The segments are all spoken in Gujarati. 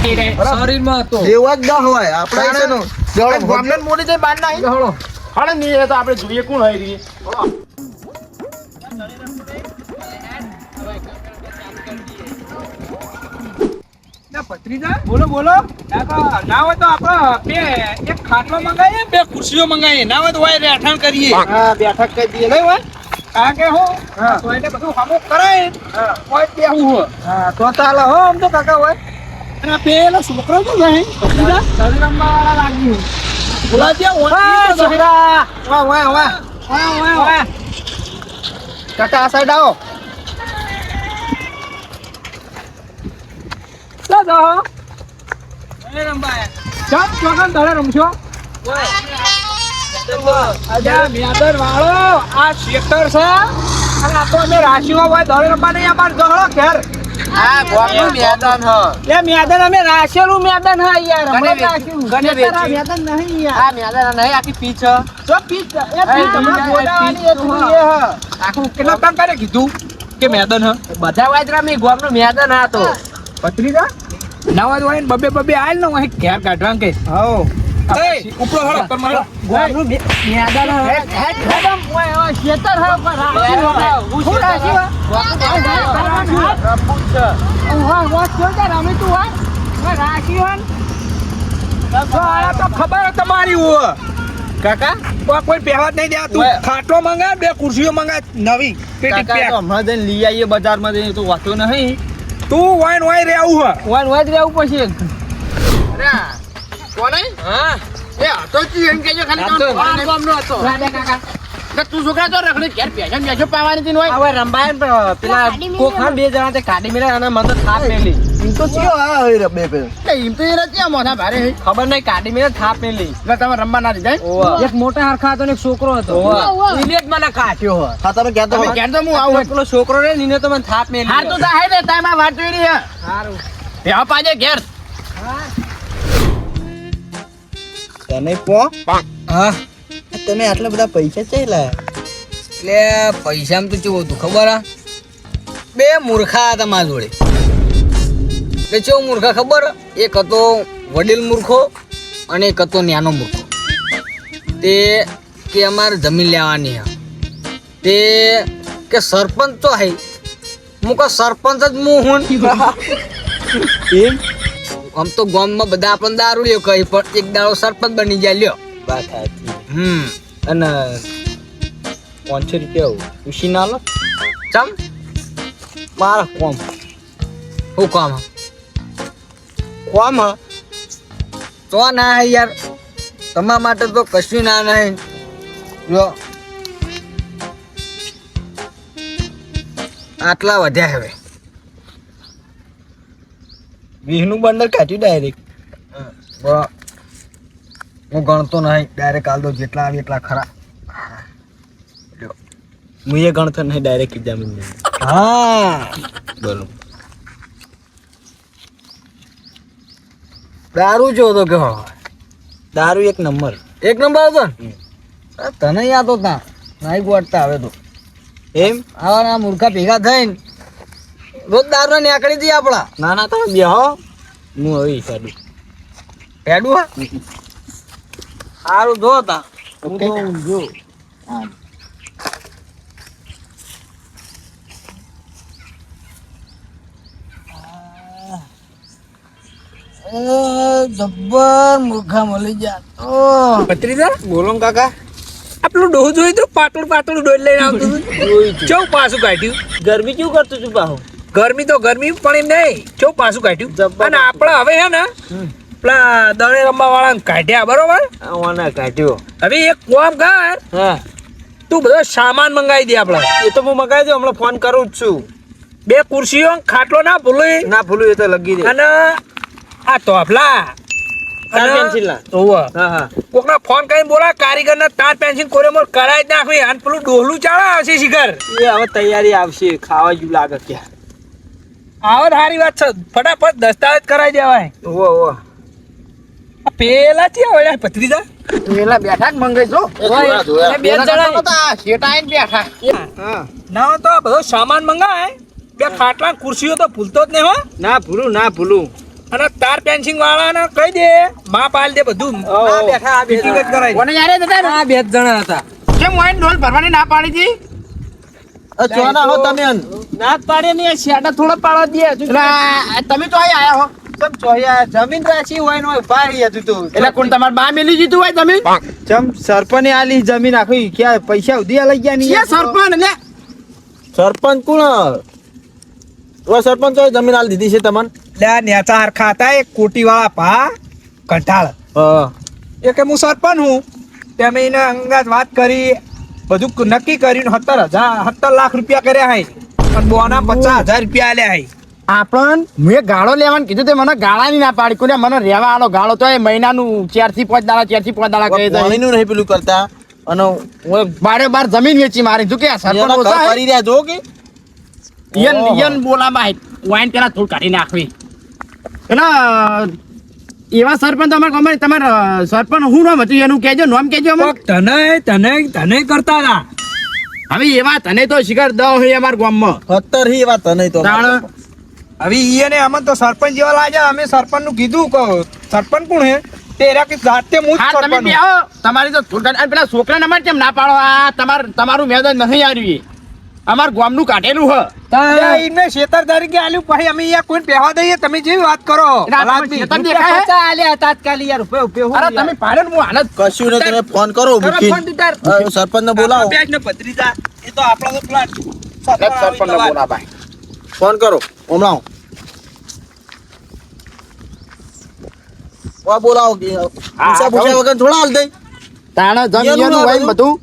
શરીરમાં તો એવા જ ના હોય આપણા છે નો ગામના મોડી જઈ બાર ના હળો હાડે નહીં તો આપણે જોઈએ કોણ હોય રહી બોલો બોલો ના હોય તો આપણે એક ખાટલો મંગાવીએ બે ખુરશીઓ મંગાવીએ ના હોય તો હોય રહેઠાણ કરીએ હા બેઠક કરી દઈએ નહીં હોય કારણ કે હું તો એને બધું હમું કરાય હોય બેહું હોય હા તો ચાલે હો આમ તો કાકા હોય અને પેલો છોકરો તો જાય શરીરમાં લાગી બોલા ત્યાં છોકરા વાહ વાહ વાહ વાહ કાકા આ સાઈડ આવો રમશો મેદર વાળો આ શેતર છે અને આ તો અમે રાશિઓ હોય દોડે રમવા નહીં અમારે ગહળો ઘેર આ ગોમનું મેદાન હ એ મેદાન અમે રાશેલું મેદાન હા યાર ગણે હમણાં વેચ્યું, રાખ્યું. ગણે વેચ્યું. મેદાન નહીં યાર આ મેદાન નહીં આખી પીચ હ જો પીચ એ પીચ હમણાં ગોડાવાની એ થોડી એ હ. આખું કેટલા કામ કરે કીધું કે મેદાન હ બધા વાજ રમી ગોમનું મેદાન હા તો પત્રીજા નવા જ હોય ને બબે બબે આयल ને અહીં ઘેર કાઢવા કે હો ઉપરો હળો તમારો ગોમનું મેદાન હ શેતર હ હું રાશી તો ખબર હે તમારી હોય કાકા કોઈ પહેવા જ નહીં દેવા તું ખાટલો મંગા બે ખુરશીઓ મંગા નવી પેટી કાકા પેક તો હમણાં જઈને લઈ આવીએ બજારમાં જઈને તો વાંચો નહીં તું વાઈન વાઈ રહેવું હે વાન વાજ રહેવું પછી કોને હા એ હતો તું એમ કેજો ખાલી તો ગામનો હતો કાકા તું છોકરા તો રખડે ઘેર પેશન બેસો પાવાની તી હોય હવે રંબાય પેલા કોખા બે જણા તે કાઢી મેલે અને મને થાપ મેલી એમ તો ચિયો આ હોય રબે પે એમ તો એ રચ્યા મોઢા ભારે ખબર નહીં કાઢી મેલે થાપ મેલી એટલે તમે રમવા ના દીધા એક મોટા હરખા હતો ને એક છોકરો હતો એને જ મને કાઢ્યો હો હા તમે ક્યાં તમે ક્યાં તો હું આવું પેલો છોકરો રે નીને તો મને થાપ મેલી હાર તો થાય ને ટાઈમ આ વાત જોઈ રહી હે સારું બેહો પાજે ઘેર તને પો હા તમે આટલા બધા પૈસા ચાલ્યા એટલે પૈસામાં તો કેવું હતું ખબર હા બે મૂર્ખા હતા મારા જોડે એટલે કેવું મૂર્ખા ખબર એક હતો વડીલ મૂર્ખો અને એક હતો નાનો મૂર્ખો તે કે અમારે જમીન લેવાની હે તે કે સરપંચ તો હે હું કહું સરપંચ જ હું એમ આમ તો ગામમાં બધા આપણને દારૂ લ્યો કહી પણ એક દાડો સરપંચ બની જાય લ્યો વાત સાચી અને 500 રૂપિયા ઉશી ના લો ચમ મારા કોમ શું કામ કોમ હ તો ના હે યાર તમારા માટે તો કશું ના નહીં જો આટલા વધ્યા હવે 20 નું બંડલ કાઢ્યું ડાયરેક્ટ હું ગણતો નહીં ડાયરેક્ટ આલ દો જેટલા આવે એટલા ખરા હું એ ગણતો નહીં ડાયરેક્ટ જમીન હા બોલો દારૂ જો તો કે દારૂ એક નંબર એક નંબર હતો ને તને યાદ હોતા નહીં ગોટતા હવે તો એમ આવા ના મૂર્ખા ભેગા થઈને રોજ દારૂ નીકળી જઈએ આપણા ના ના તમે બેહો હું હવે કાઢું પેડું હા સારું જો તા ઓકે જો જબ્બર મૂર્ખા મળી ગયા પત્રીજા બોલો કાકા આપણું ડોહ જોઈ તો પાતળું પાતળું ડોલ લઈને આવતું હતું ચૌ પાછું કાઢ્યું ગરમી કેવું કરતું છું પાહો ગરમી તો ગરમી પણ એમ નહીં ચૌ પાછું કાઢ્યું અને આપણે હવે હે ને પેલા દળે રમવા વાળા કાઢ્યા બરોબર આવાના કાઢ્યો હવે એક કામ કર હા તું બધો સામાન મંગાવી દે આપણે એ તો હું મગાવી દઉં હમણાં ફોન કરું જ છું બે ખુરશીઓ ખાટલો ના ભૂલું ના ભૂલું એ તો લગી દે અને આ તોફલા તાર પેન્સિલ ના ઓવા હા હા કોકના ફોન કરીને બોલા કારીગર ના તાર પેન્સિલ કોરેમોર કરાવી જ નાખવી અને પેલું ડોહલું ચાલે આવશે શિખર એ હવે તૈયારી આવશે ખાવા જેવું લાગે ક્યાં આવો સારી વાત છે ફટાફટ દસ્તાવેજ કરાવી દેવાય ઓવો ઓવો પેલા ક્યાં વળ્યા ભત્રીજા પેલા બેઠા જ મંગાઈ જો બે જણા શેટા બેઠા હા ના તો આ બધો સામાન મંગાય બે ખાટલા ખુરશીઓ તો ભૂલતો જ નહીં હો ના ભૂલું અને તાર પેન્સિંગ વાળાને કહી દે માપ આલ દે બધું આ બેઠા, આ meeting જ કરાય. કોને યારે હતા ને? આ બે જ જણા હતા. કેમ વાઈન ઢોલ ભરવાની ના પાડી હતી? ચોના હો તમે અન. ના જ પાડે ને શેડા થોડા પાડવા દે હજુ. એટલે તમે તો અહીં આયા હો. ચમ ચોયા જમીન રાશી હોય ને હોય ઉભા રહી હતું તું. એટલે કોણ તમારે બા મેલી જીતું હોય તમે? ચમ સરપંચે આલી જમીન આખી ક્યાં પૈસા ઉધી લઈ ગયા છે સરપંચ લે. સરપંચ કોણ ઓ સરપંચ તો જમીન આલ દીધી છે તમને લે નેતા હરખા હતા એક કોટી વાળા ભા કંટાળ એ કે હું સરપંચ હું તેમ એને અંગાત વાત કરી બધું નક્કી કરીને 17 લાખ રૂપિયા કર્યા હે અને બોના 50,000 રૂપિયા આલ્યા હે. આપણ મેં ગાળો લેવાનું કીધું તે મને ગાળાની ના પાડી કોને મને રેવા આલો ગાળો તો એ મહિનાનું 4 થી 5 દાડા 4 થી 5 દાડા કહે છે પાણીનું નહીં પેલું કરતા અને બારે બાર જમીન વેચી મારી તું કે આ સરપંચ ઓછા હે? કરી રહ્યા જો કે યન બોલાવા હે વાઈન પેલા થોડ કાઢી નાખવી એટલે એવા સરપંચ અમાર ગમે તમાર સરપંચ હું નામ હતું એનું કહેજો નામ કહેજો અમને તને કરતા હતા હવે એવા તને તો શિખર દો હે અમાર ગામમાં 17 હી વાત નહીં તો તાણ હવે ઈને અમે તો સરપંચ જેવા લાગ્યા અમે સરપંચ નું કીધું કે સરપંચ કોણ હે તેરા કે જાતે હું જ હા તમે સરપંચ બેહો તમારી તો થોડ અને પેલા છોકરાને અમારે કેમ ના પાડો આ તમારું મેદાન નહીં આવ્યું અમાર ગામનું કાઢેલું હ ઈને શેતર તરીકે આલ્યું પછી અમે અહીંયા કોઈ પહેવા દઈએ તમે જેવી વાત કરો ખેતર દેખાય હે? આલ્યા તાત્કાલિક યાર ઉભે ઉભે અરે તમે પાડો ને હું હાલત કશું ને તમે ફોન કરો મૂકી સરપંચ ને બોલાવો ને ભત્રીજા એ તો આપણા તો પ્લાટ સરપંચને બોલાવા ફોન કરો હમણાં વા બોલાવો કે પૂછા પૂછા વગર થોડા હાલ દઈ તાણે જમીન હોય ને બધું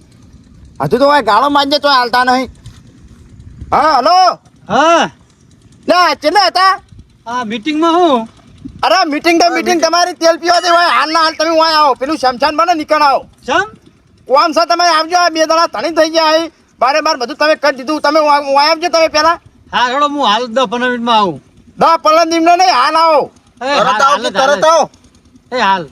હજુ તો હોય ગાળો મારજે તો હાલતા નહીં હા હલો હા લે ચેલે હતા આ મીટિંગ માં હું અરે મીટિંગ તો મીટિંગ તમારી તેલ પીવા દે હોય હાલ ના હાલ તમે વાય આવો પેલું શમશાન બને નીકળ આવો સમ કોમ છે તમે આવજો આ 2 દાડા ધણી થઈ ગયા હે બારે બાર બધું તમે કરી દીધું તમે વાય આવજો તમે પેલા હા હેડો હું હાલ 10-15 મિનિટ માં આવું 10-15 દિન નહીં હાલ આવો તરત આવો કે તરત આવો એ હાલ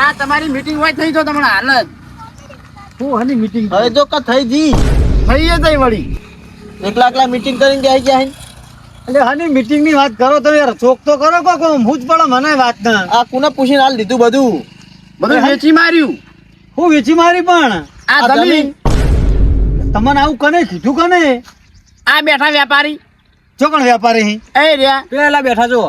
આ તમારી મીટિંગ હોય થઈ તો તમને હાલત હું હની મીટિંગ હવે જો કા થઈ જી થઈ જઈ વળી એકલા મીટિંગ કરીને જાય ગયા હે એટલે હની મીટિંગ ની વાત કરો તમે યાર ચોક તો કરો કોક હું જ પડે મને વાત ના આ કોને પૂછીને હાલ દીધું બધું બધું વેચી માર્યું હું વેચી મારી પણ આ આ જમીન તમને આવું કને કીધું કને આ બેઠા વેપારી ચોકણ વેપારી હી એ રહ્યા પેલા બેઠા જો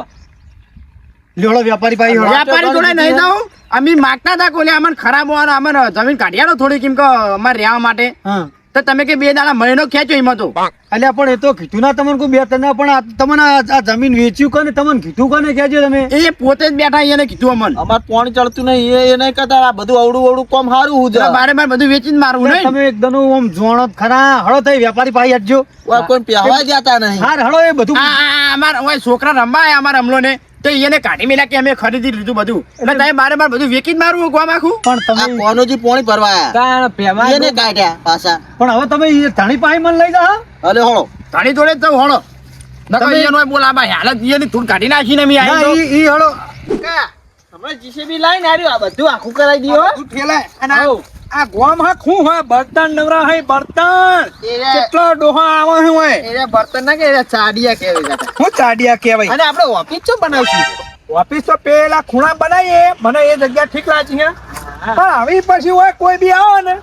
લેવડો વેપારી ભાઈ વેપારી જોડે નહીં જાઉં અમે માગતા હતા કોલે અમને ખરાબ હોવાનો અમને જમીન કાઢી આલો થોડી કેમ કે અમારે રહેવા માટે હા તો તમે કે 2 દાડા મહિનો ખેંચો એમાં તો અલ્યા પણ એ તો કીધું ના તમને કોઈ બે તને પણ તમને આ જમીન વેચ્યું કને તમને કીધું કને કહેજો તમે એ પોતે જ બેઠા એને કીધું અમને અમાર પાણી ચડતું નહીં એ નહીં કરતા આ બધું અવડું કોમ સારું હું એટલે બારે બાર બધું વેચી જ મારવું નહીં તમે એકદમ આમ જોણો જ ખરા હળો થઈ વેપારી ભાઈ હટજો કોઈ પહેવા જતા નહીં હાર હળો એ બધું અમાર ઓય છોકરા રમવા આયા અમાર અમલો ને તો એને કાઢી મેલા કે અમે ખરીદી લીધું બધું એટલે તમે બારે બાર બધું વેચી જ મારવું ગોમ આખું પણ આ તમે કોનોજી પાણી ભરવા એને કાઢ્યા પાછા પણ હવે તમે એ ધણી પાસે મને લઈ જા અલે હોળો તાણી જોડે જ તો હોણો નકર એનો બોલાવા હાલત એની ધૂળ કાઢી નાખીને અમે ના આવી ઈ હળો હમણાં જીસીબી લાઈને આવ્યું આ બધું આખું કરાવી દીધું બધું ઠેલાય અને આ ગોમ હા શું હોય બર્તન નવરા હોય બર્તન કેટલો ડોહા આવે હોય એને બર્તન ના કે ચાડિયા કહેવાય હું ચાડિયા કહેવાય અને આપણે ઓફિસ શું બનાવશું ઓફિસ તો પેલા ખૂણા બનાવીએ મને એ જગ્યા ઠીક લાગી છે પણ આવી પછી હોય કોઈ બી આવે ને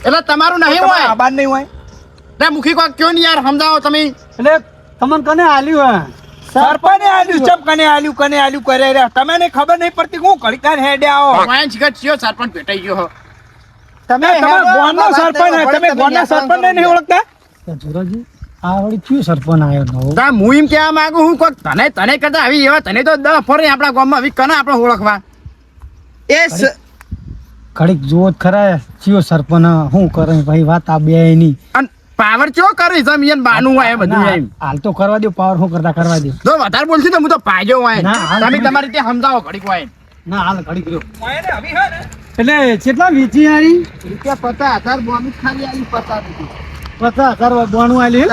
એટલે તમારું નહીં હોય મુખી કોક કયો ને યાર સમજાવો તમે તમને કને આલ્યું સરપંચે આલ્યું ચમ કને આલ્યું કરે રે તમને ખબર નહીં પડતી હું કડકાન હેડે આવો વાયન શિખર ચિયો સરપંચ પેટાઈ ગયો હો તમે ગોનનો સરપંચ તમે ગોનના સરપંચને નહીં ઓળખતા જોરાજી આ વળી કયું સરપંચ આવ્યો નવો તા હું એમ કહેવા માંગુ હું કોક તને કરતા આવી એવા તને તો 10 ફરે આપણા ગામમાં આવી કને આપણે ઓળખવા એ ઘડીક જોવો જ ખરા ચિયો સરપંચ શું કરે ભાઈ વાત આ બે ની અને પાવર ચો કરી છે મીન બાનું હોય બધું એમ હાલ તો કરવા દો પાવર શું કરતા કરવા દો જો વધારે બોલતી તો હું તો પાજો હોય ના, હાલ તમે તમે- તમારી રીતે સમજાવો ઘડીક હોય ના હાલ ઘડીક રહ્યો એટલે કેટલા વેચી હારી રૂપિયા 50,000 બોનું ખાલી આવી 50 50,000 બોનું આલી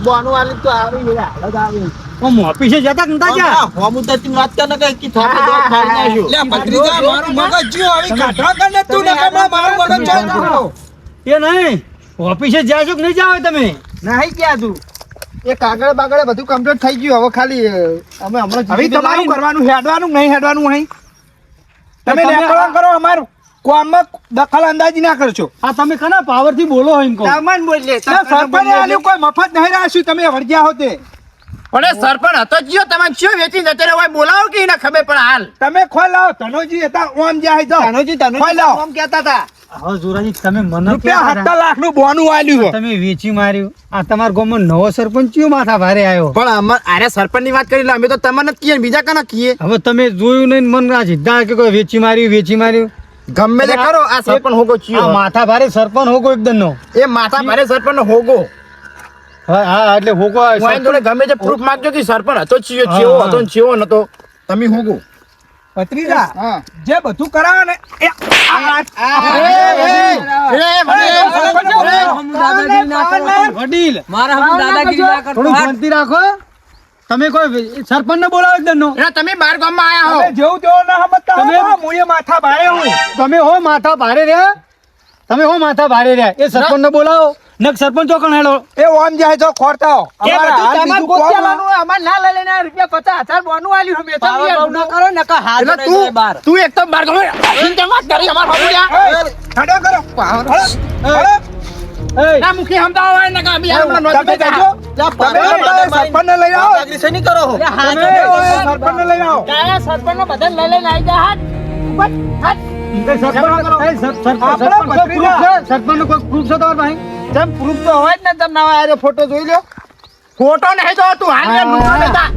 બોનું આલી તો આવી ગયા હાલત આવી ઓમ ઓફિસે જતા જ નતા ક્યાં હોમુદાતી વાત કર ને કે થોડે દોર ખાઈ નાખ્યો લે ભત્રીજા મારું મગજ જીઓ આવી કાઢવા કર ને તું નકમા મારું મગજ ચાલ એ નહીં ઓફિસે જાય છો કે નહીં જાવ તમે નહીં ક્યાં તું એ કાગળ બાગળ બધું કમ્પ્લીટ થઈ ગયું હવે ખાલી અમે હમણાં હવે તમારું કરવાનું હેડવાનું નહીં હેડવાનું અહીં તમે તમે નેકળણ કરો અમાર કોમમાં દખલ અંદાજી ના કરશો આ તમે કના પાવર થી બોલો એમ કહો સામાન બોલ લે સરપંચે આલ્યું કોઈ મફત નહીં રાખ્યું તમે વળગ્યા હો તે અરે સરપંચ હતો જીઓ તમે ચિયો વેચી જતે રે હોય બોલાવો કે ના ખબર પણ હાલ તમે ખોલ લાવો ધનોજી હતા ઓમ જાય તો તનોજી ખોલ લાવો આમ કહેતા હતા હવે જોરાજી તમે મને રૂપિયા 7 લાખ નું બોનું આલ્યું તમે વેચી માર્યું આ તમારા ગામમાં નવો સરપંચ ચિયો માથા ભારે આવ્યો પણ અમાર આરે સરપંચ ની વાત કરી લે અમે તો તમને જ કીએ બીજા કના કીએ હવે તમે જોયું નહીં મન આ સીધા કે કોઈ વેચી માર્યું ગમે તે કરો આ સરપંચ હોગો આ ચિયો માથા ભારે સરપંચ હોગો એકદમ નો એ માથા ભારે સરપંચ નો હોગો હા એટલે હોગો વાઈન જોડે ગમે તે પ્રૂફ માંગજો કે સરપંચ હતો ચિયો ચેવો હતો ને ચેવો નતો તમે હોગો ભત્રીજા જે બધું કરાવે ને એ વડીલ થોડું શાંતિ રાખો તમે કોઈ સરપંચ ને બોલાવો એકદમ નો તમે બાર ગામમાં આયા હો તમે જેવું તેવો ના સમજતા તમે- હો મુએ માથા ભારે હું તમે હો માથા ભારે રહ્યા એ સરપંચ ને બોલાવો નક સરપંચ ચોકણ હેડો એ ઓમ જાય તો ખોરતા હો અમારે હાલ બીજું કોમ અમાર ના લઈ લેના રૂપિયા 50,000 બોનું આલ્યું અમે કરો નકા હાથ તું એક તો બાર ગામમાં વાત કરી અમાર હોગુડિયા ઠાડો કરો હળો. ના મુખી હમદાવા હોય ને કા બી હમણાં નોંધ તમે બેઠા. જજો. તમે સરપંચને લઈ આવો તમે સરપંચને લઈ આવો કાયા સરપંચનો બધાને લઈ લઈને આવી જા હાથ ઉપર હાથ સરપંચ નો કોઈ પ્રૂફ છે તમારા ભાઈ તમ પ્રૂફ તો હોય જ ને તમ ના આરે ફોટો જોઈ લ્યો ફોટો નહીં તો તું હાથ લે નુકરો લેતા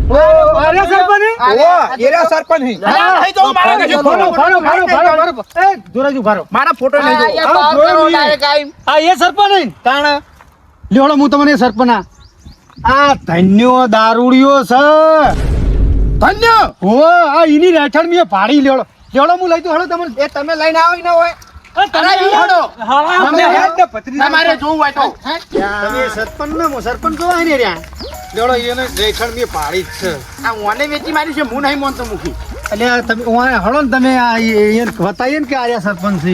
અરે સરપંચ ઓ એરા સરપંચ હી નહીં તો મારા કશું ફોટો જોરાજી ઉભા રહો. મારા ફોટો નહીં આ જો જોયું ડાયરેક્ટ આઈ આ એ સરપંચ નહીં તાણ લ્યોડો હું તમને સરપંચ આ ધન્યો દારૂડિયો છે ધન્ય હો આ ઈની રહેઠાણ મે ભાડી લ્યોડો હું લઈ તો હળો તમને એ તમે લઈને આવો ને હોય તમે ઈ હડો તમને હેડ ને ભત્રીજા તમારે જોવું હોય તો તમે સરપંચ ને સરપંચ જોવા ને રહ્યા લ્યોડો એને રહેઠાણ મે ભાડી જ છે આ ઓને વેચી મારી છે હું નહીં મોનતો મુખી એટલે આ તમે ઓય હળો ને તમે આ એ બતાવીએ ને કે આયા સરપંચ છે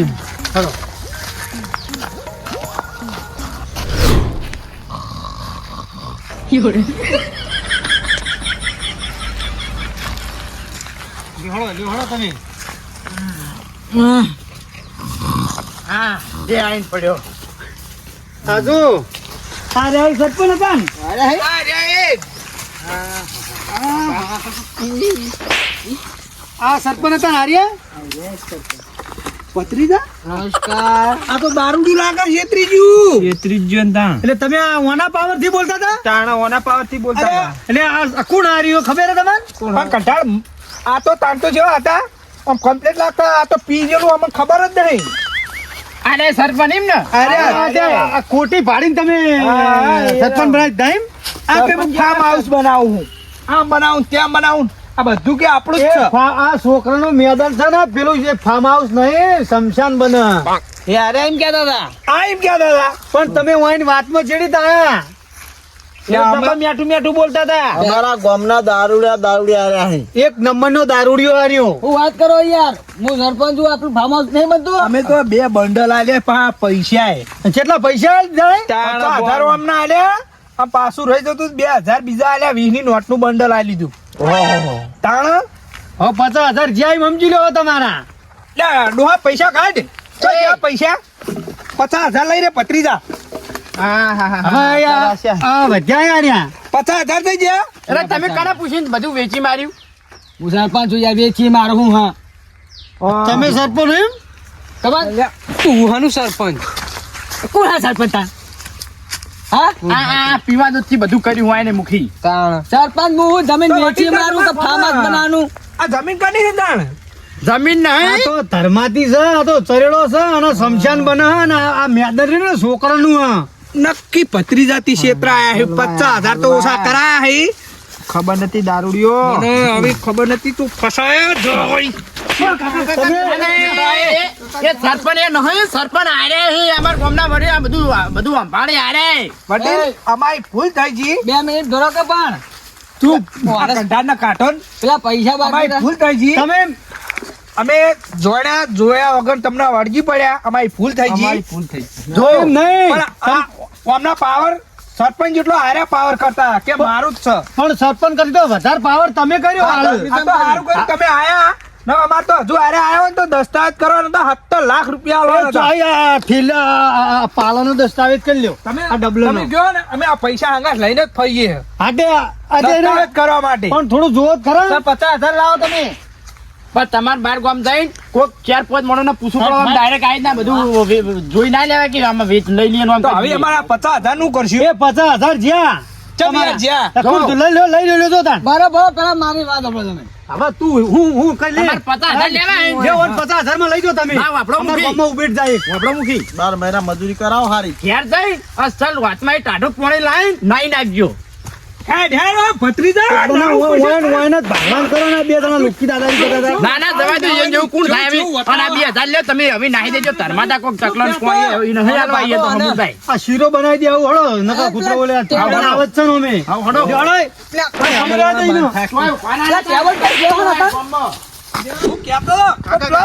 હળો લ્યોડો તમે હા જે આઈન પડ્યો આજુ અરે આ સરપંચ હતા ને આ સરપંચ હતા ને આર્યા ભત્રીજા નમસ્કાર આ તો દારૂડી લાગે છે ત્રીજું એટલે તમે આ ઓના પાવર થી બોલતા હતા તાણા ઓના પાવર થી બોલતા હતા એટલે આ કોણ હાર્યો ખબર હે તમને પણ કંટાળ આ તો તાંતો જેવા હતા આમ કમ્પ્લીટ લાગતા આ તો પી ગયેલું અમને ખબર જ નહીં અરે સરપંચ એમ ને આ કોટી ભાડીને તમે હા, એ સરપંચ બનાવી દાઈમ આ પેલું ફાર્મ હાઉસ બનાવું હું આમ બનાવું ત્યાં બનાવું આ બધું કે આપણું જ છે આ છોકરાનું મેદાન છે ને પેલું જે ફાર્મ હાઉસ નહીં શમશાન બને યાર એમ કહેતા હતા આ એમ કહેતા હતા પણ તમે વાઈન વાતમાં ચડી તા મેઠું મેઠું બોલતા હતા અમારા ગામના દારૂડિયા રહ્યા છે. એક નંબરનો દારૂડિયો હાર્યો હું વાત કરો યાર હું સરપંચ છું આપણું ફાર્મ હાઉસ નહીં બનતું અમે તો 2 બંડલ આલ્યા પૈસા કેટલા પૈસા જાય 50,000 અમને આલ્યા આ પાછું રહી જતું 2,000 બીજા આલ્યા 20 ની નોટ નું બંડલ આલી લીધું તાણ હવે 50,000 જ્યાં સમજી લો તમારા લે ડોહા પૈસા કાઢ તો જેવા પૈસા 50,000 લઈ રે ભત્રીજા હવે આ વધ્યા હાર્યા 50,000 થઈ ગયા અરે તમે કાના પૂછીને બધું વેચી માર્યું હું સરપંચ છું યાર વેચી મારું હું હા તમે સરપંચ એમ તમાર તું હાનું સરપંચ કોણ હા સરપંચ તા હા આ પીવા દૂધ થી બધું કર્યું હોય ને મુખી સરપંચ હું જમીન વેચી મારું તો ફાર્મ હાઉસ બનાવવાનું આ જમીન કાઢી છે તાણ જમીન આ નહીં તો ધર્માતી છે આ તો ચરેડો છે અને શમશાન બને છે અને આ મેદાન રહ્યું ને છોકરાનું હા નક્કી ભત્રીજાતી ક્ષેત્ર આયા છે 50,000 તો ઓછા કરાયા છે ખબર નથી દારૂડિયો હવે ખબર નથી તું ફસાયો જ હોય એ સરપંચ એ નહીં, સરપંચ આરે હે અમાર ગામના વડે આ બધું સંભાળે આરે. વડીલ અમારી ભૂલ થઈ જી 2 મિનિટ ધરો કે પણ તું આ કંટાળના કાર્ટૂન પેલા પૈસા અમારી બાકી ભૂલ થઈ જી તમે અમે જોયા વગર તમને વળગી પડ્યા અમારી ભૂલ થઈ જી ભૂલ થઈ જોયું નહીં પણ આ આમના પાવર સરપંચ જેટલો હાર્યા પાવર કરતા કે મારું જ છે પણ સરપંચ કરી તો વધારે પાવર તમે કર્યો હાલ. આ તો હારું કર્યું તમે આયા ને અમાર તો હજુ હારે આયા હોય ને તો દસ્તાવેજ કરવાનો તો 70 લાખ રૂપિયા આલવાના હતા. પાલાનો દસ્તાવેજ કરી લ્યો તમે આ ડબલો તમે ગયો ને અમે આ પૈસા હંગાત લઈને જ ફરીએ છે. દસ્તાવેજ કરવા માટે પણ થોડું જોવો જ ખરા. સર 50,000 લાવો તમે પણ તમાર બાર ગામ જઈને કોક 4-5 માણસને પૂછવું પડે, આમ ડાયરેક્ટ આવી ના બધું જોઈ ના લેવાય કે આમાં વેચ લઈ લઈએ ને આમ તો કરી હવે દઈએ. અમારા 50,000 નું કરશું એ 50,000 જ્યાં ચમ યાર જ્યાં. લઈ લો તાન. બરાબર પેલા મારી વાત સાંભળો તમે હવે તું હું કઈ લે તમારે 50,000 લેવાય. જે હોય 50,000 માં લઈ જાઓ તમે. ના, વાપરો અમારા મૂકી. ગામમાં ઉભેટ જાય. વાપરો મૂકી 12 મહિના મજૂરી કરાવો હારી. ઘેર જઈ અસલ વાતમાં એ ટાઢું પાણી લાવીને નાઈ નાખજો. હેડ હેડ આ ભત્રીજા વાયન જ ભાગવાન કરો ને બે જણા લુકી દાદારી કરતા હતા. ના ના જવા દો, એ જેવું કોણ થાય હવે? અને આ 2,000 લ્યો તમે હવે નાહી દેજો. ધર્માદા કોક ચકલન કોઈ એ નહીં હાલવા આવીએ તો હમું થાય. આ શીરો બનાવી દે આવું હળો નકા કૂતરો બોલે આ ઠાવડા આવે જ છે ને અમે. હા, હળો. હળો. હમણાં દઈ દો. કોઈ ઉપાના ના થાય. ગામમાં. હું કહેતો પેલો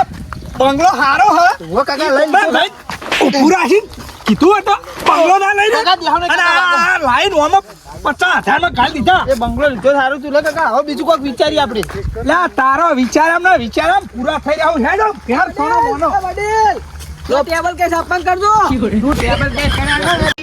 બંગલો હારો હ ઉભું રાખી કીધું હતો બંગલો ના લઈ લે અને આ લાઈન ઓમાં 50,000 માં ગાળી દીધા એ બંગલો લીધો સારું તું લે કાકા હવે બીજું કોઈક વિચારી આપણે લે તારો વિચાર પૂરા થઈ જાવ હેડો ઘેર સોનો મોનો ટેબલ કેસ આપન કરજો તું ટેબલ કેસ કરાવજો.